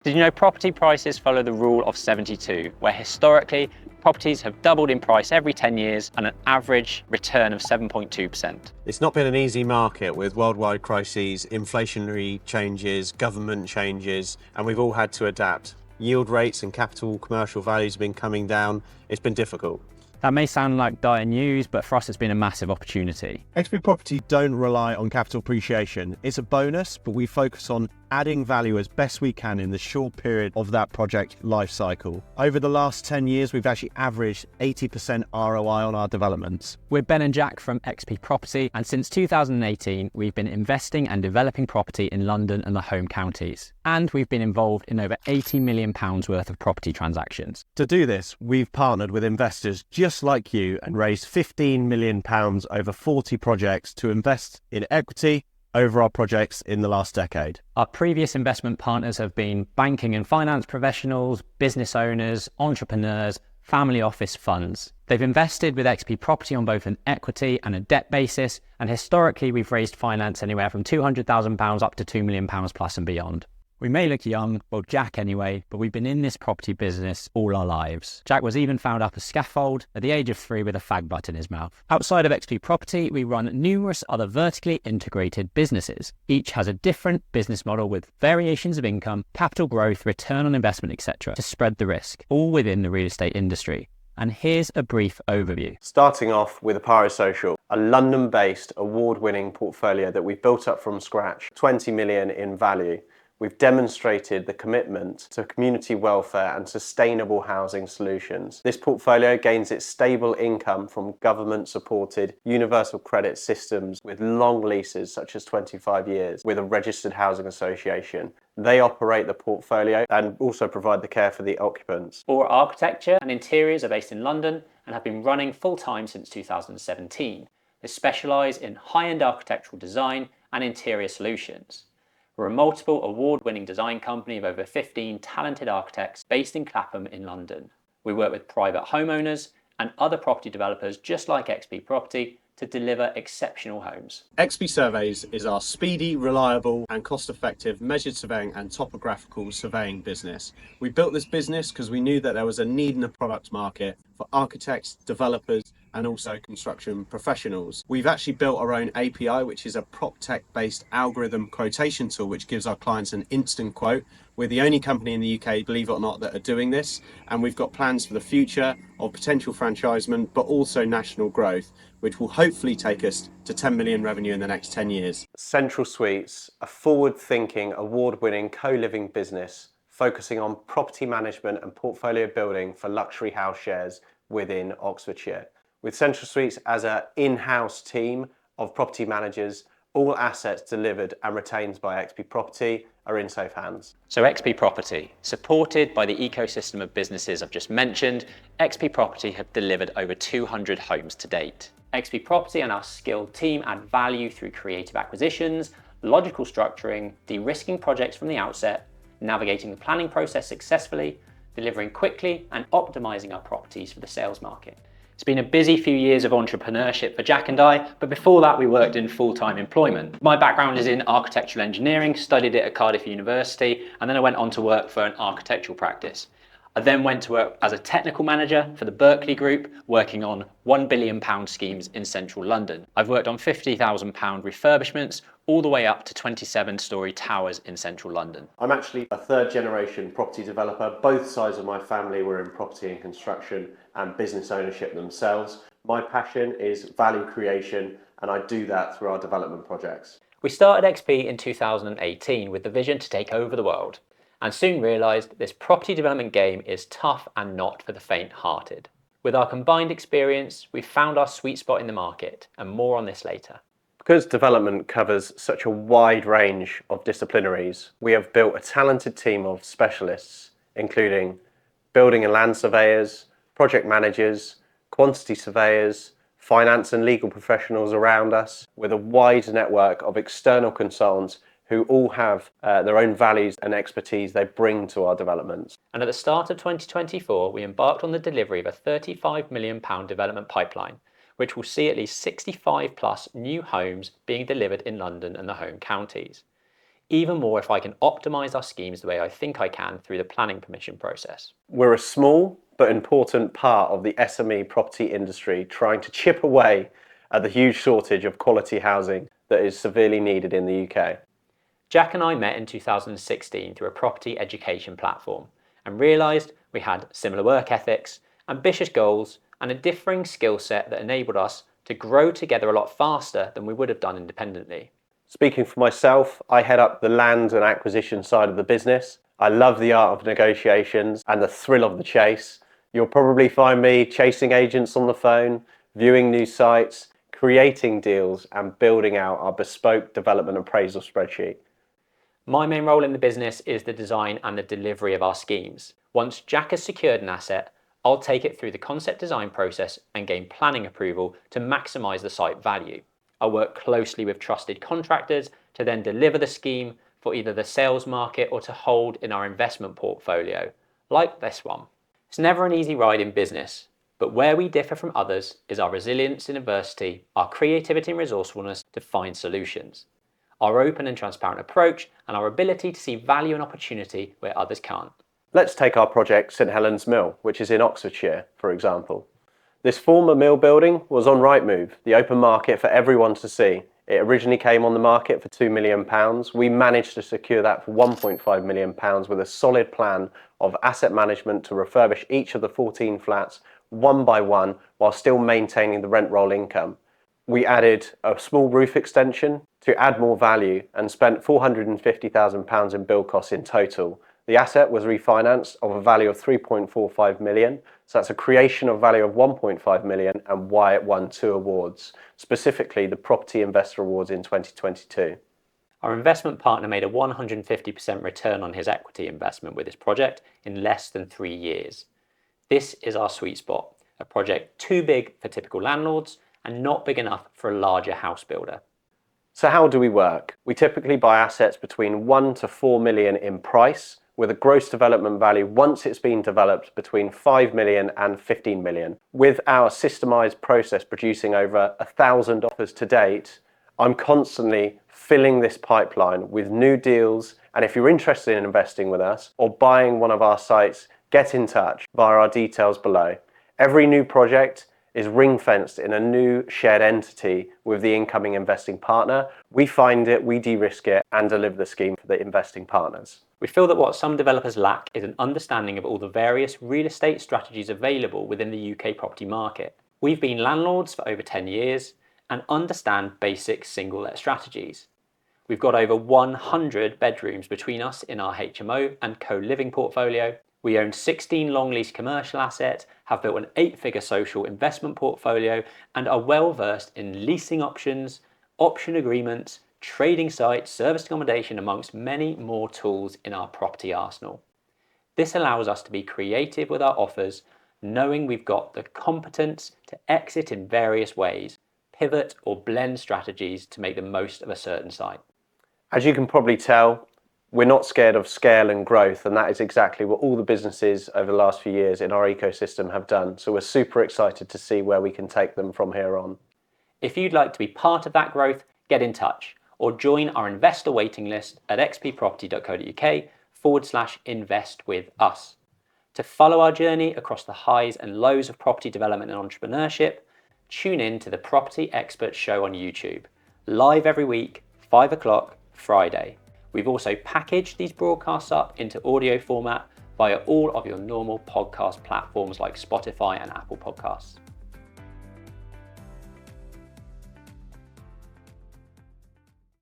Did you know property prices follow the rule of 72, where historically properties have doubled in price every 10 years and an average return of 7.2%? It's not been an easy market with worldwide crises, inflationary changes, government changes, and we've all had to adapt. Yield rates and capital commercial values have been coming down. It's been difficult. That may sound like dire news, but for us it's been a massive opportunity. XP Property don't rely on capital appreciation. It's a bonus, but we focus on adding value as best we can in the short period of that project life cycle. Over the last 10 years, we've actually averaged 80% ROI on our developments. We're Ben and Jack from XP Property, and since 2018, we've been investing and developing property in London and the home counties. And we've been involved in over £80 million worth of property transactions. To do this, we've partnered with investors just like you and raised £15 million over 40 projects to invest in equity over our projects in the last decade. Our previous investment partners have been banking and finance professionals, business owners, entrepreneurs, family office funds. They've invested with XP Property on both an equity and a debt basis, and historically we've raised finance anywhere from £200,000 up to £2 million plus and beyond. We may look young, well Jack anyway, but we've been in this property business all our lives. Jack was even found up a scaffold at the age of 3 with a fag butt in his mouth. Outside of XP Property, we run numerous other vertically integrated businesses. Each has a different business model with variations of income, capital growth, return on investment, etc. to spread the risk, all within the real estate industry. And here's a brief overview. Starting off with Aparisocial, a London-based award-winning portfolio that we've built up from scratch, 20 million in value. We've demonstrated the commitment to community welfare and sustainable housing solutions. This portfolio gains its stable income from government-supported universal credit systems with long leases such as 25 years with a registered housing association. They operate the portfolio and also provide the care for the occupants. All architecture and interiors are based in London and have been running full-time since 2017. They specialise in high-end architectural design and interior solutions. We're a multiple award-winning design company of over 15 talented architects based in Clapham in London. We work with private homeowners and other property developers just like XP Property to deliver exceptional homes. XP Surveys is our speedy, reliable and cost-effective measured surveying and topographical surveying business. We built this business because we knew that there was a need in the product market for architects, developers and also construction professionals. We've actually built our own API, which is a PropTech based algorithm quotation tool which gives our clients an instant quote. We're the only company in the UK, believe it or not, that are doing this, and we've got plans for the future of potential franchisement but also national growth, which will hopefully take us to 10 million revenue in the next 10 years. Central Suites, a forward-thinking, award-winning co-living business focusing on property management and portfolio building for luxury house shares within Oxfordshire. With Central Suites as an in-house team of property managers, all assets delivered and retained by XP Property are in safe hands. So XP Property, supported by the ecosystem of businesses I've just mentioned, XP Property have delivered over 200 homes to date. XP Property and our skilled team add value through creative acquisitions, logical structuring, de-risking projects from the outset, navigating the planning process successfully, delivering quickly and optimising our properties for the sales market. It's been a busy few years of entrepreneurship for Jack and I, but before that we worked in full-time employment. My background is in architectural engineering, studied it at Cardiff University, and then I went on to work for an architectural practice. I then went to work as a technical manager for the Berkeley Group, working on £1 billion schemes in central London. I've worked on £50,000 refurbishments, all the way up to 27-storey towers in central London. I'm actually a third-generation property developer. Both sides of my family were in property and construction and business ownership themselves. My passion is value creation, and I do that through our development projects. We started XP in 2018 with the vision to take over the world, and soon realised this property development game is tough and not for the faint-hearted. With our combined experience, we've found our sweet spot in the market, and more on this later. Because development covers such a wide range of disciplinaries, we have built a talented team of specialists, including building and land surveyors, project managers, quantity surveyors, finance and legal professionals around us, with a wide network of external consultants who all have their own values and expertise they bring to our developments. And at the start of 2024, we embarked on the delivery of a £35 million development pipeline, which will see at least 65 plus new homes being delivered in London and the home counties. even more if I can optimise our schemes the way I think I can through the planning permission process. We're a small but important part of the SME property industry trying to chip away at the huge shortage of quality housing that is severely needed in the UK. Jack and I met in 2016 through a property education platform and realised we had similar work ethics, ambitious goals, and a differing skill set that enabled us to grow together a lot faster than we would have done independently. Speaking for myself, I head up the land and acquisition side of the business. I love the art of negotiations and the thrill of the chase. You'll probably find me chasing agents on the phone, viewing new sites, creating deals, and building out our bespoke development appraisal spreadsheet. My main role in the business is the design and the delivery of our schemes. Once Jack has secured an asset, I'll take it through the concept design process and gain planning approval to maximise the site value. I'll work closely with trusted contractors to then deliver the scheme for either the sales market or to hold in our investment portfolio, like this one. It's never an easy ride in business, but where we differ from others is our resilience in adversity, our creativity and resourcefulness to find solutions, our open and transparent approach, and our ability to see value and opportunity where others can't. Let's take our project St Helens Mill, which is in Oxfordshire, for example. This former mill building was on Rightmove, the open market for everyone to see. It originally came on the market for £2 million. We managed to secure that for £1.5 million with a solid plan of asset management to refurbish each of the 14 flats one by one while still maintaining the rent roll income. We added a small roof extension to add more value and spent £450,000 in build costs in total. The asset was refinanced of a value of 3.45 million, so that's a creation of value of 1.5 million, and why it won 2 awards, specifically the Property Investor Awards in 2022. Our investment partner made a 150% return on his equity investment with this project in less than 3 years. This is our sweet spot, a project too big for typical landlords and not big enough for a larger house builder. So how do we work? We typically buy assets between 1 to 4 million in price, with a gross development value once it's been developed between 5 million and 15 million. With our systemised process producing over 1,000 offers to date, I'm constantly filling this pipeline with new deals, and if you're interested in investing with us or buying one of our sites, get in touch via our details below. Every new project is ring-fenced in a new shared entity with the incoming investing partner. We find it, we de-risk it, and deliver the scheme for the investing partners. We feel that what some developers lack is an understanding of all the various real estate strategies available within the UK property market. We've been landlords for over 10 years and understand basic single-let strategies. We've got over 100 bedrooms between us in our HMO and co-living portfolio. We own 16 long lease commercial assets, have built an 8-figure social investment portfolio, and are well versed in leasing options, option agreements, trading sites, service accommodation, amongst many more tools in our property arsenal. This allows us to be creative with our offers, knowing we've got the competence to exit in various ways, pivot or blend strategies to make the most of a certain site. As you can probably tell, we're not scared of scale and growth, and that is exactly what all the businesses over the last few years in our ecosystem have done. So we're super excited to see where we can take them from here on. If you'd like to be part of that growth, get in touch or join our investor waiting list at xpproperty.co.uk/invest with us. To follow our journey across the highs and lows of property development and entrepreneurship, tune in to the Property Expert Show on YouTube, live every week, 5 o'clock, Friday. We've also packaged these broadcasts up into audio format via all of your normal podcast platforms like Spotify and Apple Podcasts.